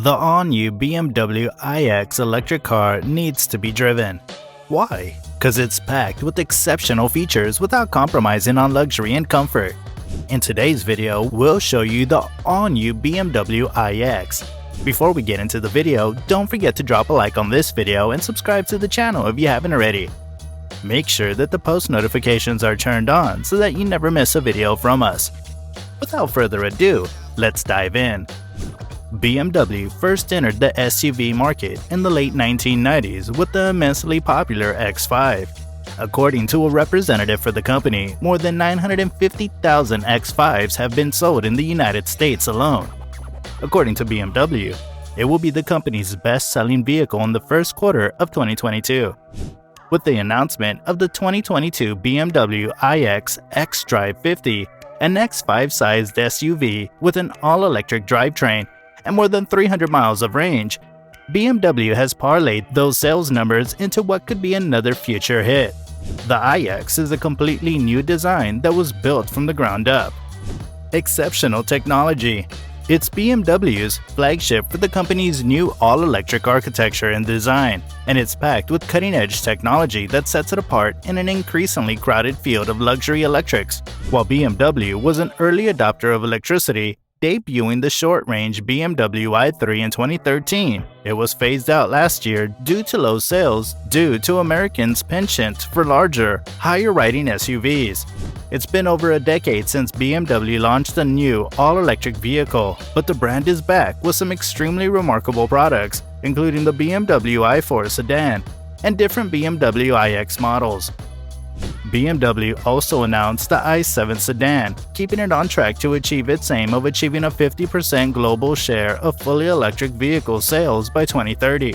The all-new BMW iX electric car needs to be driven. Why? Because it's packed with exceptional features without compromising on luxury and comfort. In today's video, we'll show you the all-new BMW iX. Before we get into the video, don't forget to drop a like on this video and subscribe to the channel if you haven't already. Make sure that the post notifications are turned on so that you never miss a video from us. Without further ado, let's dive in. BMW first entered the SUV market in the late 1990s with the immensely popular X5. According to a representative for the company, more than 950,000 X5s have been sold in the United States alone. According to BMW, it will be the company's best-selling vehicle in the first quarter of 2022. With the announcement of the 2022 BMW iX xDrive 50, an X5-sized SUV with an all-electric drivetrain and more than 300 miles of range, BMW has parlayed those sales numbers into what could be another future hit. The iX is a completely new design that was built from the ground up. Exceptional technology. It's BMW's flagship for the company's new all-electric architecture and design, and it's packed with cutting-edge technology that sets it apart in an increasingly crowded field of luxury electrics. While BMW was an early adopter of electricity, debuting the short-range BMW i3 in 2013, it was phased out last year due to low sales due to Americans' penchant for larger, higher-riding SUVs. It's been over a decade since BMW launched a new all-electric vehicle, but the brand is back with some extremely remarkable products, including the BMW i4 sedan and different BMW iX models. BMW also announced the i7 sedan, keeping it on track to achieve its aim of achieving a 50% global share of fully electric vehicle sales by 2030.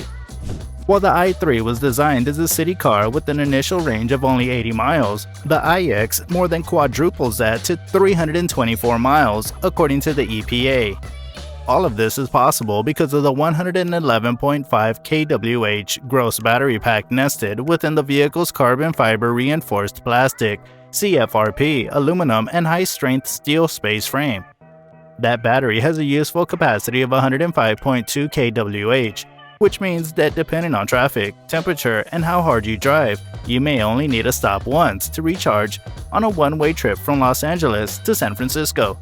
While the i3 was designed as a city car with an initial range of only 80 miles, the iX more than quadruples that to 324 miles, according to the EPA. All of this is possible because of the 111.5 kWh gross battery pack nested within the vehicle's carbon fiber reinforced plastic, CFRP, aluminum, and high-strength steel space frame. That battery has a useful capacity of 105.2 kWh, which means that depending on traffic, temperature, and how hard you drive, you may only need to stop once to recharge on a one-way trip from Los Angeles to San Francisco.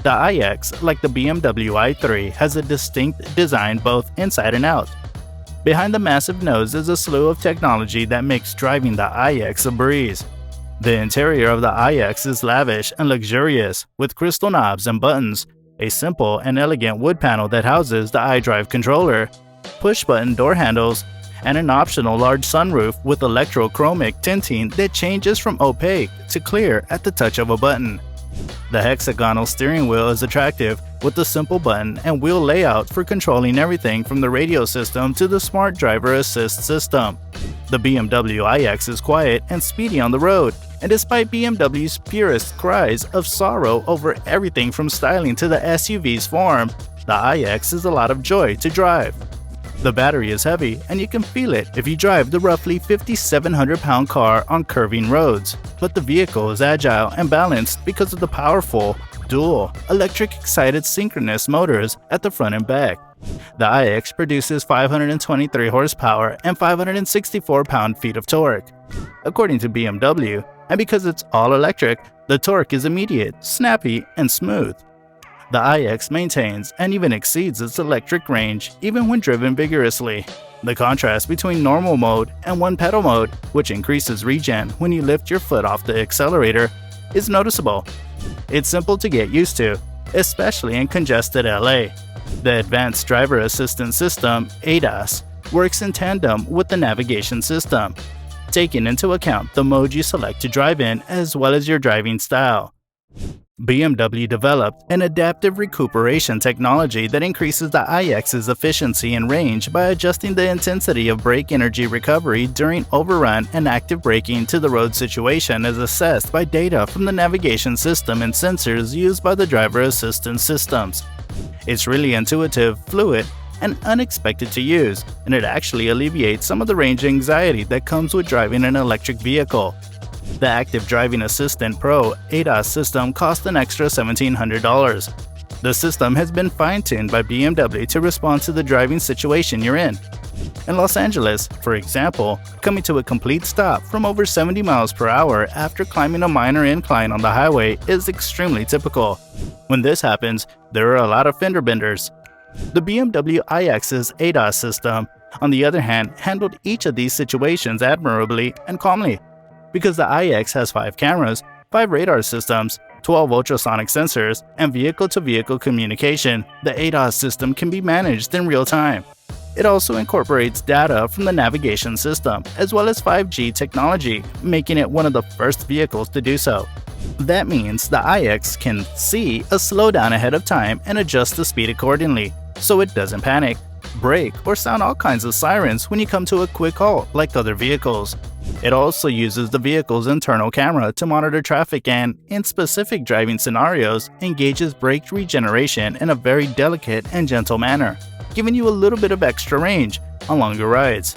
The iX, like the BMW i3, has a distinct design both inside and out. Behind the massive nose is a slew of technology that makes driving the iX a breeze. The interior of the iX is lavish and luxurious, with crystal knobs and buttons, a simple and elegant wood panel that houses the iDrive controller, push-button door handles, and an optional large sunroof with electrochromic tinting that changes from opaque to clear at the touch of a button. The hexagonal steering wheel is attractive, with a simple button and wheel layout for controlling everything from the radio system to the smart driver assist system. The BMW iX is quiet and speedy on the road, and despite BMW's purest cries of sorrow over everything from styling to the SUV's form, the iX is a lot of joy to drive. The battery is heavy, and you can feel it if you drive the roughly 5,700-pound car on curving roads, but the vehicle is agile and balanced because of the powerful, dual, electric-excited synchronous motors at the front and back. The iX produces 523 horsepower and 564 pound-feet of torque. According to BMW, and because it's all-electric, the torque is immediate, snappy, and smooth. The iX maintains and even exceeds its electric range even when driven vigorously. The contrast between normal mode and one-pedal mode, which increases regen when you lift your foot off the accelerator, is noticeable. It's simple to get used to, especially in congested LA. The Advanced Driver Assistance System, ADAS, works in tandem with the navigation system, taking into account the mode you select to drive in as well as your driving style. BMW developed an adaptive recuperation technology that increases the iX's efficiency and range by adjusting the intensity of brake energy recovery during overrun and active braking to the road situation as assessed by data from the navigation system and sensors used by the driver assistance systems. It's really intuitive, fluid, and unexpected to use, and it actually alleviates some of the range anxiety that comes with driving an electric vehicle. The Active Driving Assistant Pro ADAS system costs an extra $1,700. The system has been fine-tuned by BMW to respond to the driving situation you're in. In Los Angeles, for example, coming to a complete stop from over 70 miles per hour after climbing a minor incline on the highway is extremely typical. When this happens, there are a lot of fender benders. The BMW iX's ADAS system, on the other hand, handled each of these situations admirably and calmly. Because the iX has 5 cameras, 5 radar systems, 12 ultrasonic sensors, and vehicle-to-vehicle communication, the ADAS system can be managed in real time. It also incorporates data from the navigation system, as well as 5G technology, making it one of the first vehicles to do so. That means the iX can see a slowdown ahead of time and adjust the speed accordingly, so it doesn't panic, brake, or sound all kinds of sirens when you come to a quick halt like other vehicles. It also uses the vehicle's internal camera to monitor traffic and, in specific driving scenarios, engages brake regeneration in a very delicate and gentle manner, giving you a little bit of extra range on longer rides.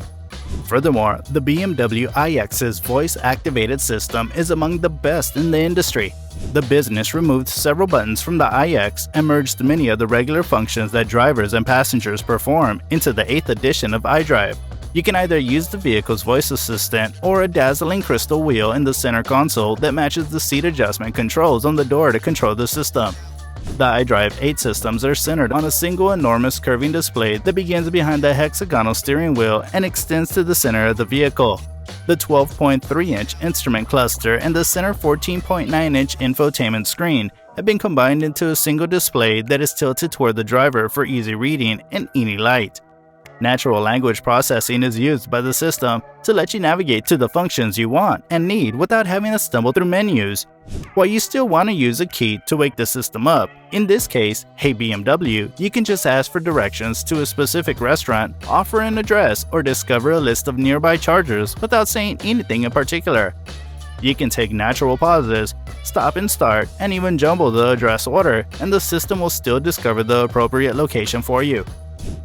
Furthermore, the BMW iX's voice-activated system is among the best in the industry. The business removed several buttons from the iX and merged many of the regular functions that drivers and passengers perform into the 8th edition of iDrive. You can either use the vehicle's voice assistant or a dazzling crystal wheel in the center console that matches the seat adjustment controls on the door to control the system. The iDrive 8 systems are centered on a single enormous curving display that begins behind the hexagonal steering wheel and extends to the center of the vehicle. The 12.3-inch instrument cluster and the center 14.9-inch infotainment screen have been combined into a single display that is tilted toward the driver for easy reading in any light. Natural language processing is used by the system to let you navigate to the functions you want and need without having to stumble through menus. While you still want to use a key to wake the system up, in this case, Hey BMW, you can just ask for directions to a specific restaurant, offer an address, or discover a list of nearby chargers without saying anything in particular. You can take natural pauses, stop and start, and even jumble the address order, and the system will still discover the appropriate location for you.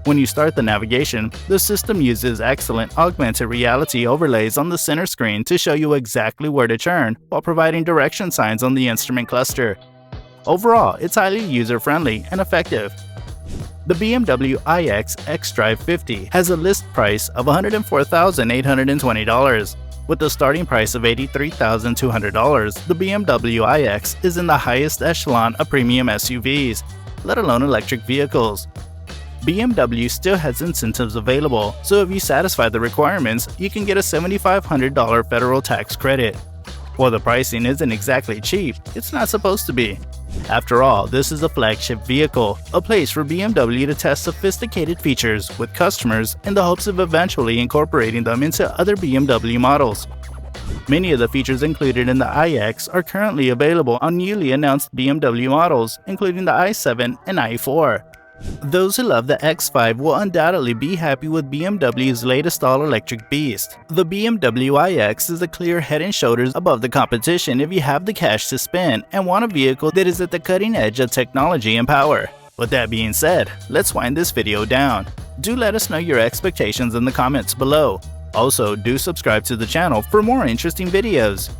When you start the navigation, the system uses excellent augmented reality overlays on the center screen to show you exactly where to turn while providing direction signs on the instrument cluster. Overall, it's highly user-friendly and effective. The BMW iX xDrive 50 has a list price of $104,820. With a starting price of $83,200, the BMW iX is in the highest echelon of premium SUVs, let alone electric vehicles. BMW still has incentives available, so if you satisfy the requirements, you can get a $7,500 federal tax credit. While the pricing isn't exactly cheap, it's not supposed to be. After all, this is a flagship vehicle, a place for BMW to test sophisticated features with customers in the hopes of eventually incorporating them into other BMW models. Many of the features included in the iX are currently available on newly announced BMW models, including the i7 and i4. Those who love the X5 will undoubtedly be happy with BMW's latest all-electric beast. The BMW iX is a clear head and shoulders above the competition if you have the cash to spend and want a vehicle that is at the cutting edge of technology and power. With that being said, let's wind this video down. Do let us know your expectations in the comments below. Also, do subscribe to the channel for more interesting videos.